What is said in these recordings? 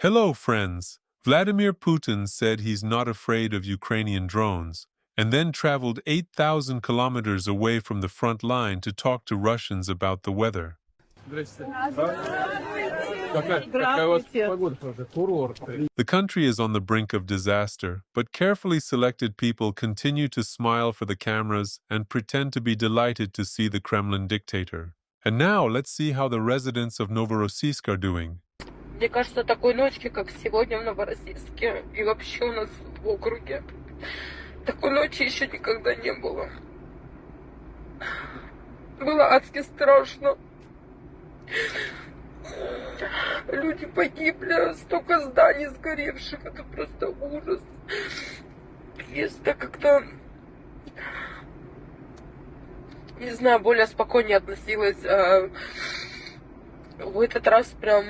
Hello, friends. Vladimir Putin said he's not afraid of Ukrainian drones, and then traveled 8,000 kilometers away from the front line to talk to Russians about the weather. The country is on the brink of disaster, but carefully selected people continue to smile for the cameras and pretend to be delighted to see the Kremlin dictator. And now let's see how the residents of Novorossiysk are doing. Мне кажется, такой ночки, как сегодня в Новороссийске и вообще у нас в округе, такой ночи еще никогда не было. Было адски страшно. Люди погибли, столько зданий сгоревших, это просто ужас. Если как-то, не знаю, более спокойнее относилась, в этот раз прям,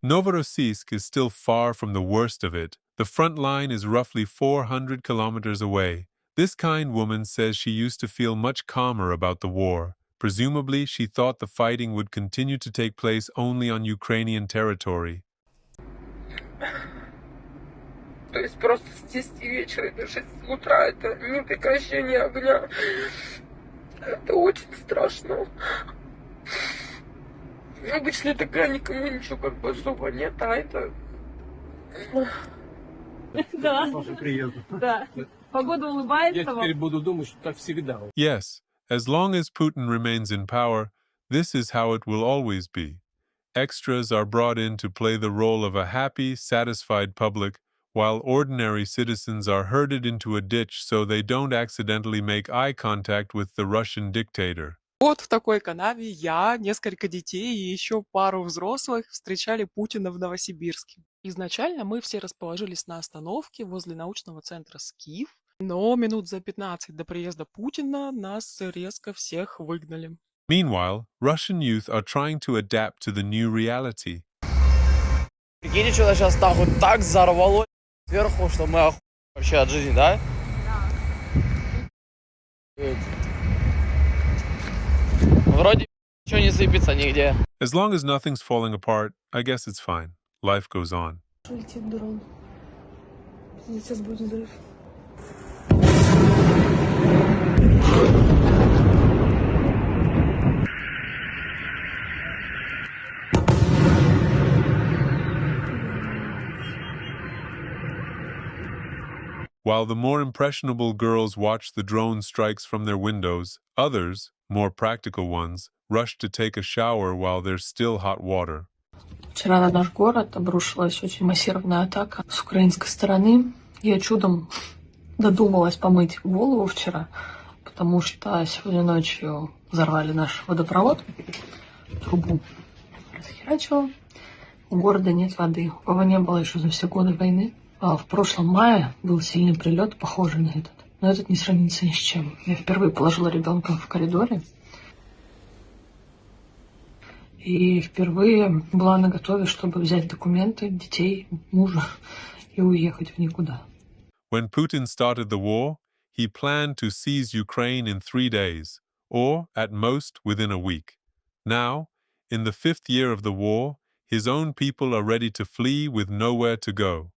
Novorossiysk is still far from the worst of it. The front line is roughly 400 kilometers away. This kind woman says she used to feel much calmer about the war. Presumably, she thought the fighting would continue to take place only on Ukrainian territory. То есть просто с 10 вечера до 6 утра это не прекращение огня. Это очень страшно. Обычно такая никому ничего как бы особо нет, а это... Да. Да. Погода улыбается. Я теперь буду думать, что так всегда. Yes, as long as Putin remains in power, this is how it will always be. Extras are brought in to play the role of a happy, satisfied public, while ordinary citizens are herded into a ditch so they don't accidentally make eye contact with the Russian dictator. Вот в такой канаве я, несколько детей и еще пару взрослых встречали Путина в Новосибирске. Изначально мы все расположились на остановке возле научного центра «Скиф», но минут за 15 до приезда Путина нас резко всех выгнали. Meanwhile, Russian youth are trying to adapt to the new reality. Прикиньте, что сейчас там вот так взорвало сверху, что мы охуели вообще от жизни, да? Да. Вроде ничего не сыпется нигде. As long as nothing's falling apart, I guess it's fine. Life goes on. Летит дрон. Сейчас будет взрыв. While the more impressionable girls watch the drone strikes from their windows, others, more practical ones, rush to take a shower while there's still hot water. Вчера на наш город обрушилась очень массированная атака с украинской стороны. Я чудом додумалась помыть голову вчера, потому что сегодня ночью взорвали наш водопровод, трубу расхерачило. У города нет воды, у кого не было еще за все годы войны. А в прошлом мае был сильный прилет, похожий на этот. Но этот не сравнится ни с чем. Я впервые положила ребенка в коридоре. И впервые была наготове, чтобы взять документы, детей, мужа и уехать в никуда. When Putin started the war, he planned to seize Ukraine in 3 days, or, at most, within a week. Now, in the 5th year of the war, his own people are ready to flee with nowhere to go.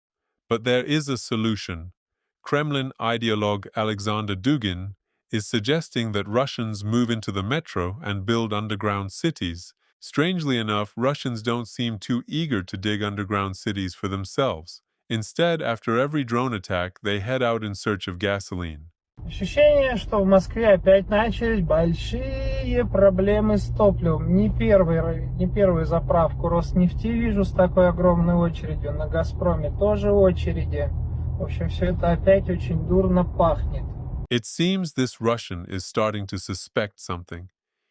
But there is a solution. Kremlin ideologue Alexander Dugin is suggesting that Russians move into the metro and build underground cities. Strangely enough, Russians don't seem too eager to dig underground cities for themselves. Instead, after every drone attack, they head out in search of gasoline. Ощущение, что в Москве опять начались большие проблемы с топливом. Не первую заправку Роснефти вижу с такой огромной очередью. На Газпроме тоже очереди. В общем, все это опять очень дурно пахнет. It seems this Russian is starting to suspect something.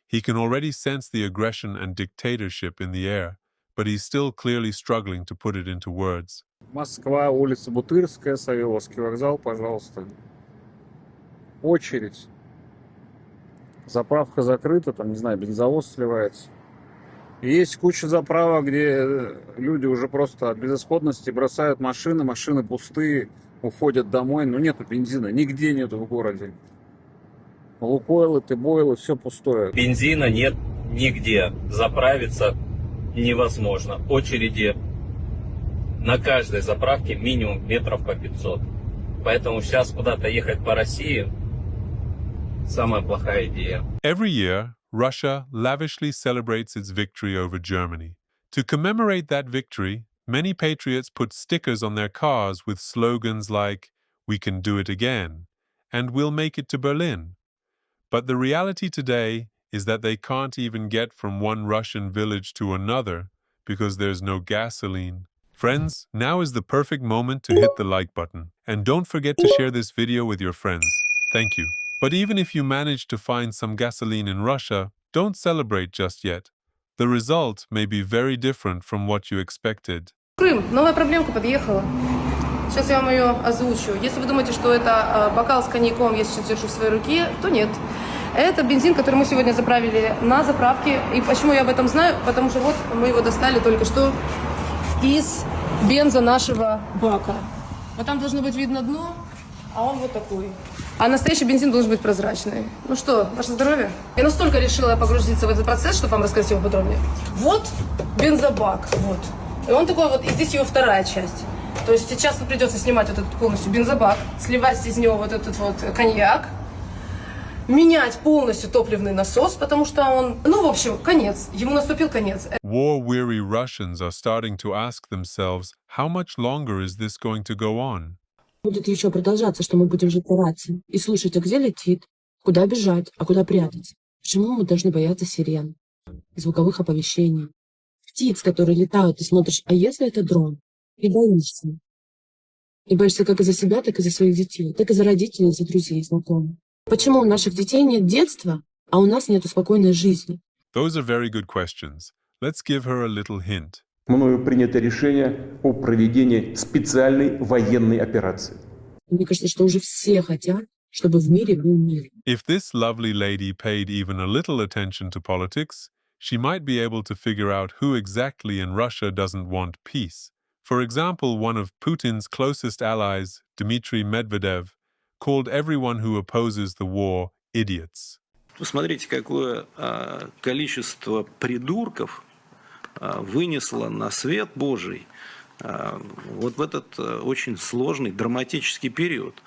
He can already sense the aggression and dictatorship in the air, but he's still clearly struggling to put it into words. Москва, улица Бутырская, Савеловский вокзал, пожалуйста. Очередь. Заправка закрыта, там, не знаю, бензовоз сливается. И есть куча заправок, где люди уже просто от безысходности бросают машины, машины пустые, уходят домой, но нету бензина, нигде нету в городе. Лукойлы, Тыбойлы, все пустое. Бензина нет нигде, заправиться невозможно. Очереди на каждой заправке минимум метров по 500. Поэтому сейчас куда-то ехать по России самая плохая идея. Every year, Russia lavishly celebrates its victory over Germany. To commemorate that victory, many patriots put stickers on their cars with slogans like, "We can do it again," and "We'll make it to Berlin." But the reality today is that they can't even get from one Russian village to another because there's no gasoline. Friends, now is the perfect moment to hit the like button. And don't forget to share this video with your friends. Thank you. But even if you manage to find some gasoline in Russia, don't celebrate just yet. The result may be very different from what you expected. Крым. Новая проблемка подъехала. Сейчас я вам ее озвучу. Если вы думаете, что это бокал с коньяком я сейчас держу в своей руке, то нет. Это бензин, который мы сегодня заправили на заправке. И почему я об этом знаю? Потому что вот мы его достали только что из бенза нашего бака. Вот там должно быть видно дно, а он вот такой. А настоящий бензин должен быть прозрачный. Ну что, ваше здоровье? Я настолько решила погрузиться в этот процесс, чтобы вам рассказать его подробнее. Вот бензобак, вот. И он такой вот, и здесь его вторая часть. То есть сейчас придется снимать вот этот полностью бензобак, сливать из него вот этот вот коньяк, менять полностью топливный насос, потому что он... Ну, в общем, конец. Ему наступил конец. War-weary Russians are starting to ask themselves, how much longer is this going to go on? Будет еще продолжаться, что мы будем жить по рации и слушать, а где летит, куда бежать, а куда прятаться. Почему мы должны бояться сирен, звуковых оповещений, птиц, которые летают, и смотришь, а если это дрон? И боишься. И боишься как и за себя, так и за своих детей, так и за родителей, за друзей, знакомых. Почему у наших детей нет детства, а у нас нету спокойной жизни? Those are very good questions. Let's give her a little hint. Мною принято решение о проведении специальной военной операции. Мне кажется, что уже все хотят, чтобы в мире был мир. If this lovely lady paid even a little attention to politics, she might be able to figure out who exactly in Russia doesn't want peace. For example, one of Putin's closest allies, Dmitry Medvedev, called everyone who opposes the war idiots. Посмотрите, какое количество придурков вынесло на свет Божий вот в этот очень сложный, драматический период.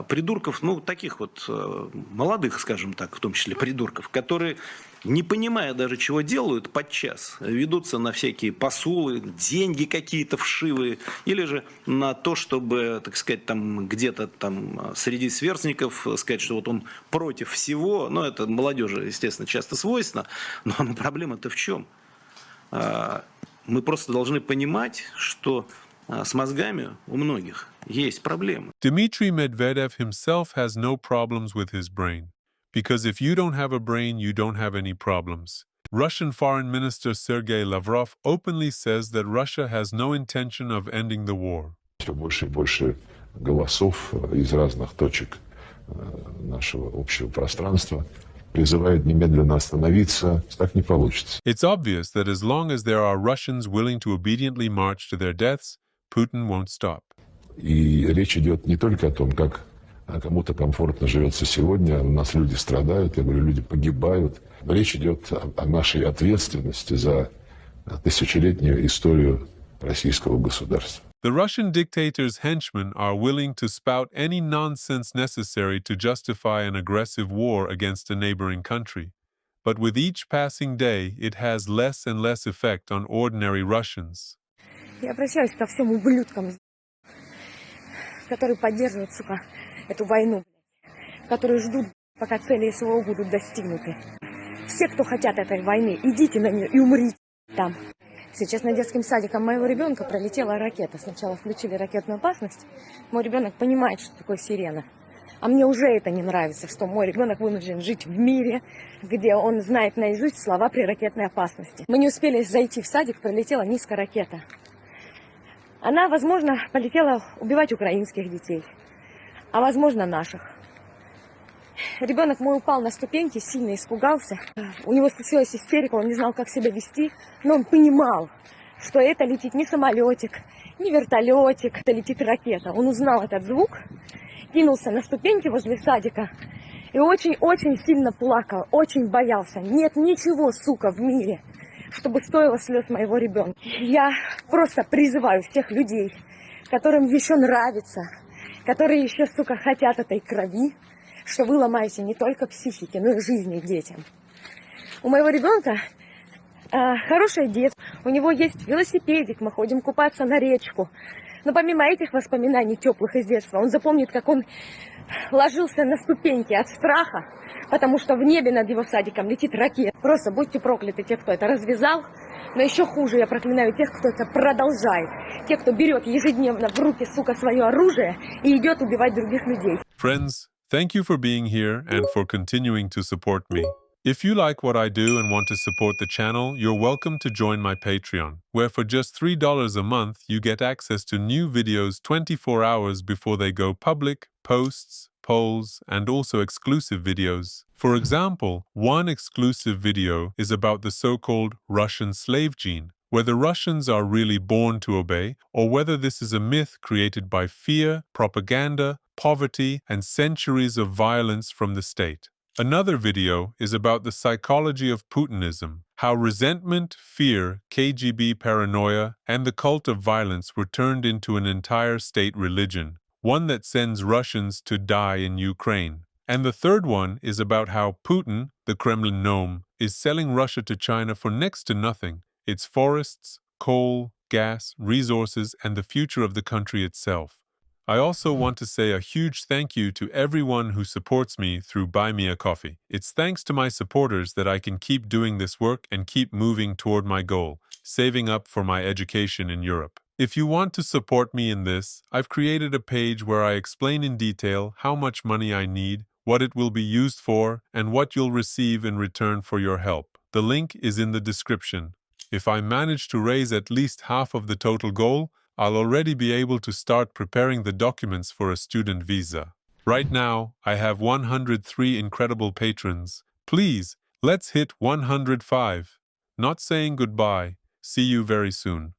Придурков, ну, таких вот молодых, скажем так, в том числе придурков, которые, не понимая даже, чего делают подчас, ведутся на всякие посулы, деньги какие-то вшивые, или же на то, чтобы, так сказать, там где-то там среди сверстников сказать, что вот он против всего. Ну, это молодежи, естественно, часто свойственно, но проблема-то в чем? Мы просто должны понимать, что с мозгами у многих есть проблемы. Dmitry Medvedev himself has no problems with his brain. Because if you don't have a brain, you don't have any problems. Russian Foreign Minister Sergei Lavrov openly says that Russia has no intention of ending the war. Все больше и больше голосов из разных точек нашего общего пространства призывают немедленно остановиться. Так не получится. It's obvious that as long as there are Russians willing to obediently march to their deaths, Putin won't stop. И речь идет не только о том, как кому-то комфортно живется сегодня, у нас люди страдают, я говорю, люди погибают. Но речь идет о нашей ответственности за тысячелетнюю историю российского государства. The Russian dictator's henchmen are willing to spout any nonsense necessary to justify an aggressive war against a neighboring country. But with each passing day, it has less and less effect on ordinary Russians. Я обращаюсь ко всем ублюдкам, которые поддерживают, сука, эту войну, которые ждут, пока цели СВО будут достигнуты. Все, кто хотят этой войны, идите на нее и умрите там. Сейчас на детском садике моего ребенка пролетела ракета. Сначала включили ракетную опасность. Мой ребенок понимает, что такое сирена. А мне уже это не нравится, что мой ребенок вынужден жить в мире, где он знает наизусть слова при ракетной опасности. Мы не успели зайти в садик, пролетела низкая ракета. Она, возможно, полетела убивать украинских детей, а возможно, наших. Ребенок мой упал на ступеньки, сильно испугался. У него случилась истерика, он не знал, как себя вести, но он понимал, что это летит не самолетик, не вертолетик, это летит ракета. Он узнал этот звук, кинулся на ступеньки возле садика и очень-очень сильно плакал, очень боялся. Нет ничего, сука, в мире чтобы стоило слез моего ребенка. Я просто призываю всех людей, которым еще нравится, которые еще, сука, хотят этой крови, что вы ломаете не только психики, но и жизни детям. У моего ребенка хорошее детство, у него есть велосипедик, мы ходим купаться на речку. Но помимо этих воспоминаний теплых из детства, он запомнит, как он ложился на ступеньки от страха, потому что в небе над его садиком летит ракета. Просто будьте прокляты те, кто это развязал, но еще хуже я проклинаю тех, кто это продолжает. Те, кто берет ежедневно в руки, сука, свое оружие и идет убивать других людей. Friends, thank you for being here and for continuing to support me. If you like what I do and want to support the channel, you're welcome to join my Patreon, where for just $3 a month, you get access to new videos 24 hours before they go public, posts, polls, and also exclusive videos. For example, one exclusive video is about the so-called Russian slave gene, whether Russians are really born to obey, or whether this is a myth created by fear, propaganda, poverty, and centuries of violence from the state. Another video is about the psychology of Putinism, how resentment, fear, KGB paranoia, and the cult of violence were turned into an entire state religion, one that sends Russians to die in Ukraine. And the third one is about how Putin, the Kremlin gnome, is selling Russia to China for next to nothing, its forests, coal, gas, resources, and the future of the country itself. I also want to say a huge thank you to everyone who supports me through Buy Me a Coffee. It's thanks to my supporters that I can keep doing this work and keep moving toward my goal, saving up for my education in Europe. If you want to support me in this, I've created a page where I explain in detail how much money I need, what it will be used for, and what you'll receive in return for your help. The link is in the description. If I manage to raise at least half of the total goal, I'll already be able to start preparing the documents for a student visa. Right now, I have 103 incredible patrons. Please, let's hit 105. Not saying goodbye. See you very soon.